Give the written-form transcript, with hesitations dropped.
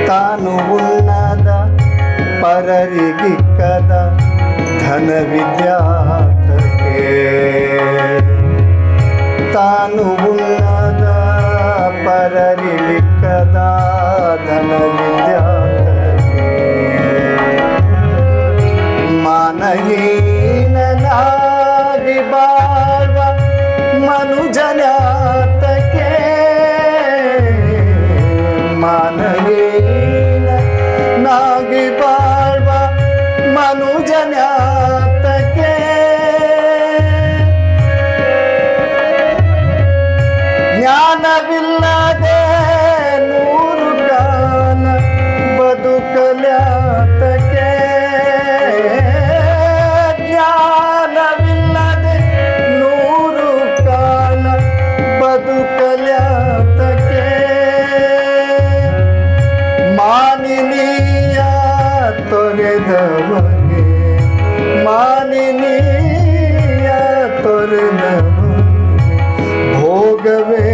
ತಾನು ಉಣ್ಣದ ಪರರಿಗಿಕ್ಕದ ಧನ ವಿದ್ಯಾರ್ಥಕ್ಕೆ ತಾನು ಉಣ್ಣದ ಪರರಿಗಿಕ್ಕದ ಧನ ವಿದ್ಯಾರ್ಥಕ್ಕೆ ಮಾನಹೀನನಾಗಿ ಬಾಳ್ವ ಮನುಜನಾತಕ್ಕೆ ಮಾನಹೀನನಾಗಿ ಬಾಳ್ವ ಮನುಜನಾತಕ್ಕೆ ಜ್ಞಾನವಿಲ್ಲದೆ ನೂರು ಕಾಲ ಬದುಕಲ್ಯಾತಕ್ಕೆ ಜ್ಞಾನವಿಲ್ಲದೆ ನೂರು ಕಾಲ ಬದುಕಲ್ಯಾತಕ್ಕೆ ಮಾನಿನಿಯ ತೊರೆದವಗೆ ಮಾನಿನಿಯ ತೊರೆದವಗೆ ಭೋಗವೇ